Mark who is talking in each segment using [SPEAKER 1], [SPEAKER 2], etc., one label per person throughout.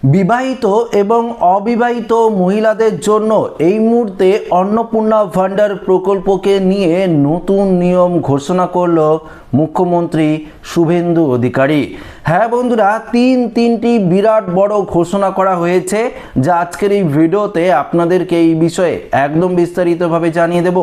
[SPEAKER 1] বিবাহিত এবং অবিবাহিত মহিলাদের জন্য এই মুহূর্তে অন্নপূর্ণা ভান্ডার প্রকল্পকে নিয়ে নতুন নিয়ম ঘোষণা করল মুখ্যমন্ত্রী শুভেন্দু অধিকারী। হ্যাঁ বন্ধুরা, তিনটি বিরাট বড় ঘোষণা করা হয়েছে, যা আজকের এই ভিডিওতে আপনাদেরকে এই বিষয়ে একদম বিস্তারিতভাবে জানিয়ে দেব।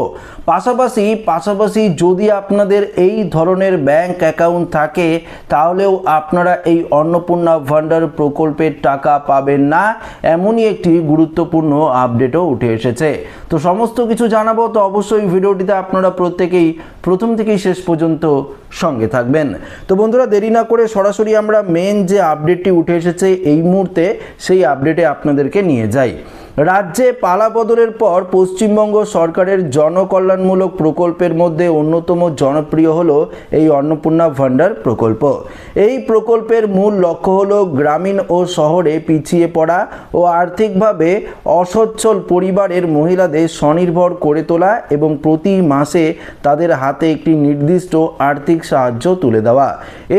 [SPEAKER 1] পাশাপাশি যদি আপনাদের এই ধরনের ব্যাংক অ্যাকাউন্ট থাকে তাহলেও আপনারা এই অন্নপূর্ণা ভান্ডার প্রকল্পের টাকা পাবেন না, এমনই একটি গুরুত্বপূর্ণ আপডেটও উঠে এসেছে। তো সমস্ত কিছু জানাবো, তো অবশ্যই ভিডিওটিতে আপনারা প্রত্যেকেই প্রথম থেকেই শেষ পর্যন্ত সঙ্গে থাকবেন। তো বন্ধুরা, দেরি না করে সরাসরি আমরা মেন যে আপডেটটি উঠে এসেছে এই মুহূর্তে সেই আপডেটে আপনাদেরকে নিয়ে যাই। রাজ্যে পালাবদলের পর পশ্চিমবঙ্গ সরকারের জনকল্যাণমূলক প্রকল্পের মধ্যে অন্যতম জনপ্রিয় হলো এই অন্নপূর্ণা ভান্ডার প্রকল্প। এই প্রকল্পের মূল লক্ষ্য হলো গ্রামীণ ও শহরে পিছিয়ে পড়া ও আর্থিকভাবে অসচ্ছল পরিবারের মহিলাদের স্বনির্ভর করে তোলা এবং প্রতি মাসে তাদের হাতে একটি নির্দিষ্ট আর্থিক সাহায্য তুলে দেওয়া।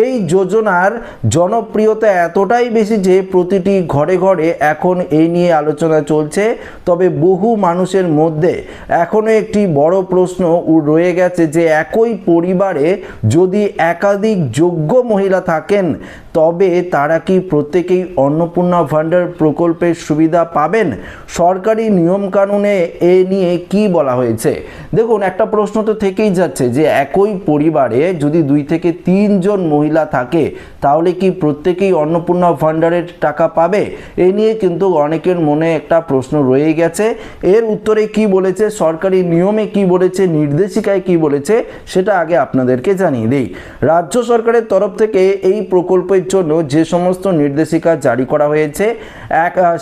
[SPEAKER 1] এই যোজনার জনপ্রিয়তা এতটাই বেশি যে প্রতিটি ঘরে ঘরে এখন এই নিয়ে আলোচনা চলছে। তবে বহু মানুষের মধ্যে এখনো একটি বড় প্রশ্ন রয়ে গেছে যে একই পরিবারে যদি একাধিক যোগ্য মহিলা থাকেন তবে তারা কি প্রত্যেকেই অন্নপূর্ণা ভান্ডার প্রকল্পের সুবিধা পাবেন? সরকারি নিয়মকানুনে এ নিয়ে কি বলা হয়েছে? দেখুন, একটা প্রশ্ন তো থেকেই যাচ্ছে যে একই পরিবারে যদি 2 থেকে 3 জন মহিলা থাকে তাহলে কি প্রত্যেকেই অন্নপূর্ণা ভান্ডারের টাকা পাবে? এ নিয়ে কিন্তু অনেকের মনে একটা প্রশ্ন রয়ে গেছে। এর উত্তরে কি বলেছে, সরকারি নিয়মে কি বলেছে, নির্দেশিকায় কি বলেছে, সেটা আগে আপনাদেরকে জানিয়ে দেই। রাজ্য সরকারের তরফ থেকে এই প্রকল্পের জন্য যে সমস্ত নির্দেশিকা জারি করা হয়েছে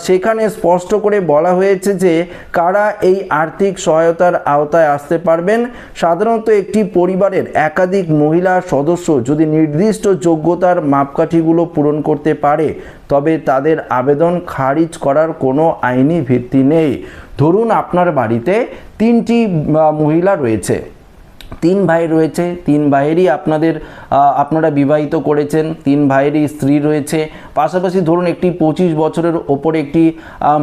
[SPEAKER 1] সেখানে স্পষ্ট করে বলা হয়েছে যে কারা এই আর্থিক সহায়তার আওতায় আসতে পারবেন। সাধারণত একটি পরিবারের একাধিক মহিলা সদস্য যদি নির্দিষ্ট যোগ্যতার মাপকাঠিগুলো পূরণ করতে পারে তবে তাদের আবেদন খারিজ করার কোনো আইনি ভিত্তি নেই। ধরুন আপনার বাড়িতে 3টি মহিলা রয়েছে, 3 ভাই রয়েছে, 3 ভাইয়েরই আপনারা বিবাহিত করেছেন, 3 ভাইয়েরই স্ত্রী রয়েছে, পাশাপাশি ধরুন একটি 25 বছরের ওপরে একটি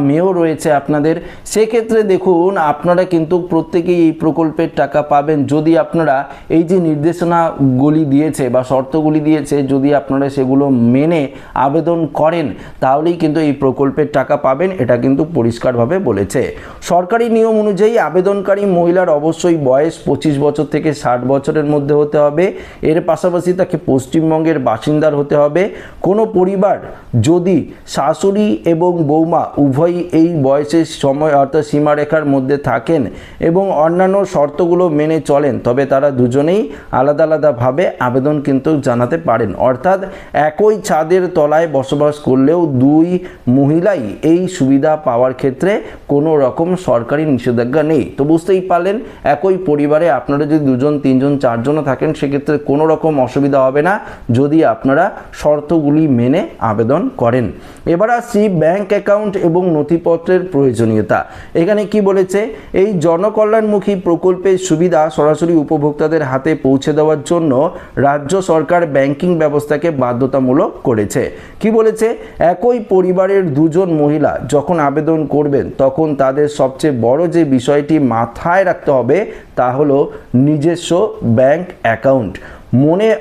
[SPEAKER 1] মেয়েও রয়েছে আপনাদের। সেক্ষেত্রে দেখুন আপনারা কিন্তু প্রত্যেকেই এই প্রকল্পের টাকা পাবেন যদি আপনারা এই যে নির্দেশনাগুলি দিয়েছে বা শর্তগুলি দিয়েছে যদি আপনারা সেগুলো মেনে আবেদন করেন তাহলেই কিন্তু এই প্রকল্পের টাকা পাবেন। এটা কিন্তু পরিষ্কারভাবে বলেছে। সরকারি নিয়ম অনুযায়ী আবেদনকারী মহিলার অবশ্যই বয়স 25 বছর থেকে 60 বছরের মধ্যে হতে হবে। এর পাশাপাশি তাকে পশ্চিমবঙ্গের বাসিন্দার হতে হবে। কোনো পরিবার যদি শাশুড়ি এবং বৌমা উভয়ই এই বয়সের সময় অর্থাৎ সীমারেখার মধ্যে থাকেন এবং অন্যান্য শর্তগুলো মেনে চলেন তবে তারা দুজনেই আলাদাভাবে আবেদন কিন্তু জানাতে পারেন। অর্থাৎ একই ছাদের তলায় বসবাস করলেও 2 মহিলাই এই সুবিধা পাওয়ার ক্ষেত্রে কোনো রকম সরকারি নিষেধাজ্ঞা নেই। তো বুঝতেই পারলেন, একই পরিবারে আপনারা যদি 2 জন 3 জন 4 জনও থাকেন সেক্ষেত্রে কোনো রকম অসুবিধা হবে না যদি আপনারা শর্তগুলি মেনে আবেদন করেন। এবার আসছি ব্যাংক অ্যাকাউন্ট এবং নথিপত্রের প্রয়োজনীয়তা। এখানে কি বলেছে, এই জনকল্যাণমুখী প্রকল্পের সুবিধা সরাসরি উপভোক্তাদের হাতে পৌঁছে দেওয়ার জন্য রাজ্য সরকার ব্যাংকিং ব্যবস্থাকে বাধ্যতামূলক করেছে। কি বলেছে, একই পরিবারের 2 জন মহিলা যখন আবেদন করবেন তখন তাদের সবচেয়ে বড় যে বিষয়টি মাথায় রাখতে হবে তা হলো নিজস্ব ব্যাংক অ্যাকাউন্ট।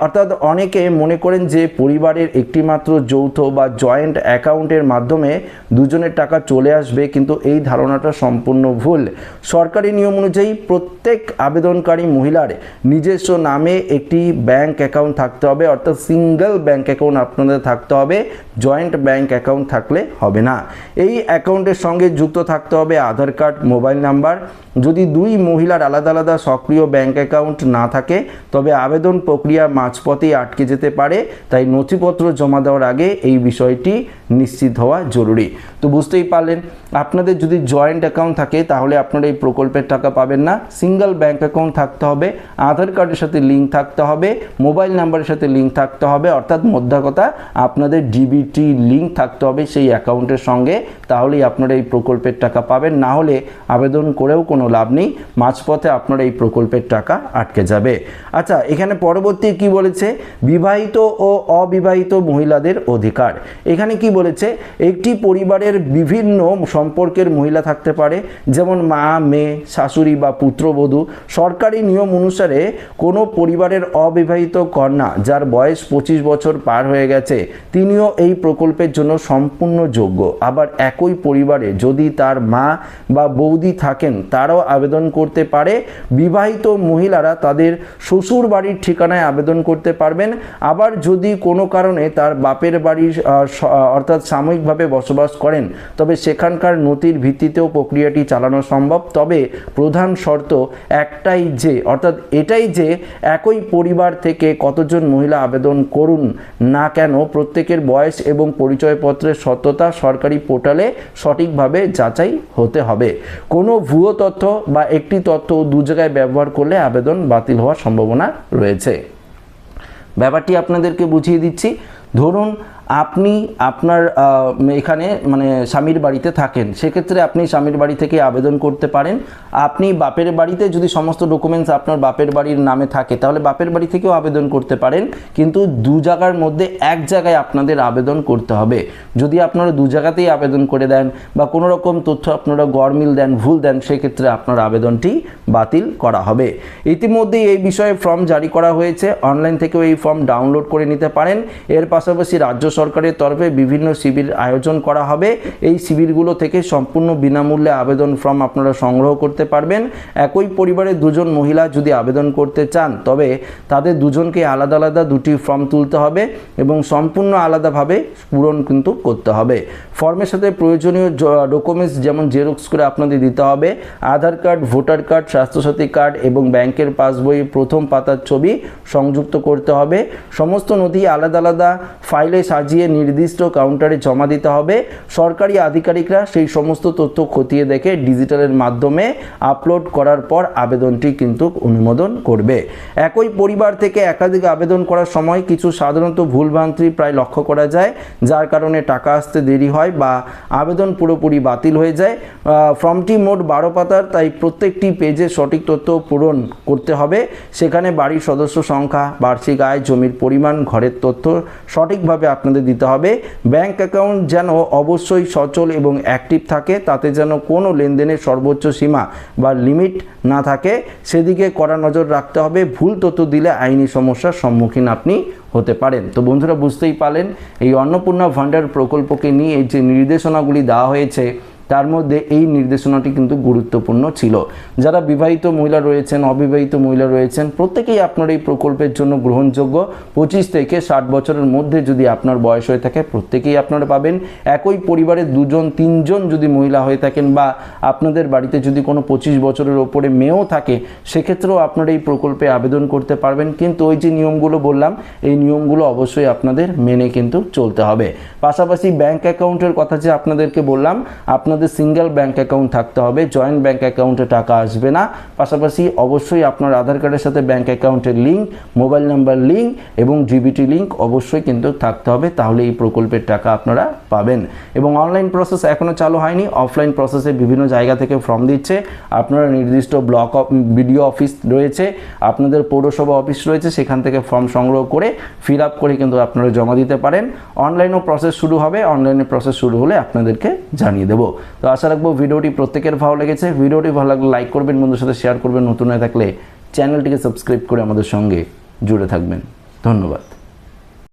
[SPEAKER 1] অর্থাৎ অনেকে মনে করেন যে পরিবারের একটি মাত্র যৌথ বা জয়েন্ট অ্যাকাউন্টের মাধ্যমে দুজনের টাকা চলে আসবে, কিন্তু এই ধারণাটা সম্পূর্ণ ভুল। সরকারি নিয়ম অনুযায়ী প্রত্যেক আবেদনকারী মহিলার নিজস্ব নামে একটি ব্যাংক অ্যাকাউন্ট থাকতে হবে, অর্থাৎ সিঙ্গেল ব্যাংক অ্যাকাউন্ট আপনাদের থাকতে হবে, জয়েন্ট ব্যাংক অ্যাকাউন্ট থাকলে হবে না। এই অ্যাকাউন্টের সঙ্গে যুক্ত থাকতে হবে আধার কার্ড, মোবাইল নাম্বার। যদি 2 মহিলার আলাদা সক্রিয় ব্যাংক অ্যাকাউন্ট না থাকে তবে আবেদন প্রক্রিয়া মাঝপথেই আটকে যেতে পারে, তাই নথিপত্র জমা দেওয়ার আগে এই বিষয়টি নিশ্চিত হওয়া জরুরি। তো বুঝতেই পারলেন, আপনাদের যদি জয়েন্ট অ্যাকাউন্ট থাকে তাহলে আপনারা এই প্রকল্পের টাকা পাবেন না। সিঙ্গেল ব্যাংক অ্যাকাউন্ট থাকতে হবে, আধার কার্ডের সাথে লিঙ্ক থাকতে হবে, মোবাইল নাম্বারের সাথে লিঙ্ক থাকতে হবে, অর্থাৎ মোদ্দা কথা আপনাদের ডিবিটি লিঙ্ক থাকতে হবে সেই অ্যাকাউন্টের সঙ্গে, তাহলেই আপনারা এই প্রকল্পের টাকা পাবেন। না হলে আবেদন করেও কোনো লাভ নেই, মাঝপথে আপনারা এই প্রকল্পের টাকা আটকে যাবে। আচ্ছা, এখানে পরবর্তী কি বলেছে, বিবাহিত ও অবিবাহিত মহিলাদের অধিকার। এখানে কি বলেছে, একটি পরিবারের বিভিন্ন সম্পর্কের মহিলা থাকতে পারে, যেমন মা, মেয়ে, শাশুড়ি বা পুত্রবধূ। সরকারি নিয়ম অনুসারে কোনো পরিবারের অবিবাহিত কন্যা যার বয়স 25 বছর পার হয়ে গেছে তিনিও এই প্রকল্পের জন্য সম্পূর্ণ যোগ্য। আবার একই পরিবারে যদি তার মা বা বৌদি থাকেন তারাও আবেদন করতে পারে। বিবাহিত মহিলারা তাদের শ্বশুর বাড়ির ঠিকানায় আবেদন করতে পারবেন। আবার যদি কোনো কারণে তার বাপের বাড়ির অর্থাৎ সাময়িকভাবে বসবাস করেন তবে সেখানকার নথির ভিত্তিতেও প্রক্রিয়াটি চালানো সম্ভব। তবে প্রধান শর্ত একটাই যে অর্থাৎ এটাই যে একই পরিবার থেকে কতজন মহিলা আবেদন করুন না কেন প্রত্যেকের বয়স এবং পরিচয়পত্রের সত্যতা সরকারি পোর্টালে সঠিকভাবে যাচাই হতে হবে। কোনো ভুয়ো তথ্য বা একটি তথ্য দু জায়গায় ব্যবহার করলে আবেদন বাতিল হওয়ার সম্ভাবনা রয়েছে। ব্যাপারটি আপনাদেরকে বুঝিয়ে দিচ্ছি। ধরুন আপনি আপনার এখানে মানে স্বামীর বাড়িতে থাকেন, সেক্ষেত্রে আপনি স্বামীর বাড়ি থেকে আবেদন করতে পারেন। আপনি বাপের বাড়িতে যদি সমস্ত ডকুমেন্টস আপনার বাপের বাড়ির নামে থাকে তাহলে বাপের বাড়ি থেকেও আবেদন করতে পারেন, কিন্তু দু জায়গার মধ্যে এক জায়গায় আপনাদের আবেদন করতে হবে। যদি আপনারা দু জায়গাতেই আবেদন করে দেন বা কোনো রকম তথ্য আপনারা গড়মিল দেন, ভুল দেন, সেক্ষেত্রে আপনার আবেদনটি বাতিল করা হবে। ইতিমধ্যেই এই বিষয়ে ফর্ম জারি করা হয়েছে, অনলাইন থেকেও এই ফর্ম ডাউনলোড করে নিতে পারেন। এর পাশাপাশি রাজ্য সরকারের তরফে বিভিন্ন শিবির আয়োজন করা হবে। এই শিবিরগুলো থেকে সম্পূর্ণ বিনামূল্যে আবেদন ফর্ম আপনারা সংগ্রহ করতে পারবেন। একই পরিবারের দুজন মহিলা যদি আবেদন করতে চান তবে তাদের দুজনকে আলাদা আলাদা দুটি ফর্ম তুলতে হবে এবং সম্পূর্ণ আলাদাভাবে পূরণ কিন্তু করতে হবে। ফর্মের সাথে প্রয়োজনীয় ডকুমেন্টস যেমন জেরক্স করে আপনাদের দিতে হবে, Aadhaar card, voter card, Swasthyasathi card এবং ব্যাংকের পাসবইয়ের প্রথম পাতার ছবি সংযুক্ত করতে হবে। সমস্ত নথি আলাদা আলাদা ফাইলে সাজিয়ে নির্দিষ্ট কাউন্টারে জমা দিতে হবে। সরকারি আধিকারিকরা সেই সমস্ত তথ্য খতিয়ে দেখে ডিজিটালের মাধ্যমে আপলোড করার পর আবেদনটি কিন্তু অনুমোদন করবে। একই পরিবার থেকে একাধিক আবেদন করার সময় কিছু সাধারণত ভুলভ্রান্তি প্রায় লক্ষ্য করা যায়, যার কারণে টাকা আসতে দেরি হয় বা আবেদন পুরোপুরি বাতিল হয়ে যায়। ফর্মটি মোট 12 পাতার, তাই প্রত্যেকটি পেজে সঠিক তথ্য পূরণ করতে হবে। সেখানে বাড়ির সদস্য সংখ্যা, বার্ষিক আয়, জমির পরিমাণ, ঘরের তথ্য সঠিকভাবে আপনাদের দিতে হবে। ব্যাংক অ্যাকাউন্ট যেন অবশ্যই সচল এবং অ্যাক্টিভ থাকে, তাতে যেন কোনো লেনদেনের সর্বোচ্চ সীমা বা লিমিট না থাকে সেদিকে কড়া নজর রাখতে হবে। ভুল তথ্য দিলে আইনি সমস্যার সম্মুখীন আপনি হতে পারেন। তো বন্ধুরা বুঝতেই পারলেন এই অন্নপূর্ণা ভান্ডার প্রকল্পকে নিয়ে যে নির্দেশনাগুলি দেওয়া হয়েছে তার মধ্যে এই নির্দেশনাটি কিন্তু গুরুত্বপূর্ণ ছিল। যারা বিবাহিত মহিলা রয়েছেন, অবিবাহিত মহিলা রয়েছেন, প্রত্যেকেই আপনার এই প্রকল্পের জন্য গ্রহণযোগ্য। 25 থেকে 60 বছরের মধ্যে যদি আপনার বয়স হয়ে থাকে প্রত্যেকেই আপনারা পাবেন। একই পরিবারের 2-3জন যদি মহিলা হয়ে থাকেন বা আপনাদের বাড়িতে যদি কোনো 25 বছরের ওপরে মেয়েও থাকে সেক্ষেত্রেও আপনারা এই প্রকল্পে আবেদন করতে পারবেন। কিন্তু ওই যে নিয়মগুলো বললাম এই নিয়মগুলো অবশ্যই আপনাদের মেনে কিন্তু চলতে হবে। পাশাপাশি ব্যাংক অ্যাকাউন্টের কথা যে আপনাদেরকে বললাম, আপনাদের সিঙ্গেল ব্যাংক অ্যাকাউন্ট থাকতে হবে, জয়েন্ট ব্যাংক অ্যাকাউন্টে টাকা আসবে না। পাশাপাশি অবশ্যই আপনার আধার কার্ডের সাথে ব্যাংক অ্যাকাউন্টের লিঙ্ক, মোবাইল নাম্বার লিঙ্ক এবং জিবিটি লিঙ্ক অবশ্যই কিন্তু থাকতে হবে, তাহলে এই প্রকল্পের টাকা আপনারা পাবেন। এবং অনলাইন প্রসেস এখনও চালু হয়নি, অফলাইন প্রসেসে বিভিন্ন জায়গা থেকে ফর্ম দিচ্ছে। আপনারা নির্দিষ্ট ব্লক বিডিও অফিস রয়েছে, আপনাদের পৌরসভা অফিস রয়েছে, সেখান থেকে ফর্ম সংগ্রহ করে ফিল আপ করে কিন্তু আপনারা জমা দিতে পারেন। অনলাইনও প্রসেস শুরু হবে, অনলাইনে প্রসেস শুরু হলে আপনাদেরকে জানিয়ে দেবো। তো আশা রাখবো ভিডিওটি প্রত্যেকের ভালো লেগেছে। ভিডিওটি ভালো লাগলে লাইক করবেন, বন্ধুদের সাথে শেয়ার করবেন, নতুন হয়ে থাকলে চ্যানেলটিকে সাবস্ক্রাইব করে আমাদের সঙ্গে জুড়ে থাকবেন। ধন্যবাদ।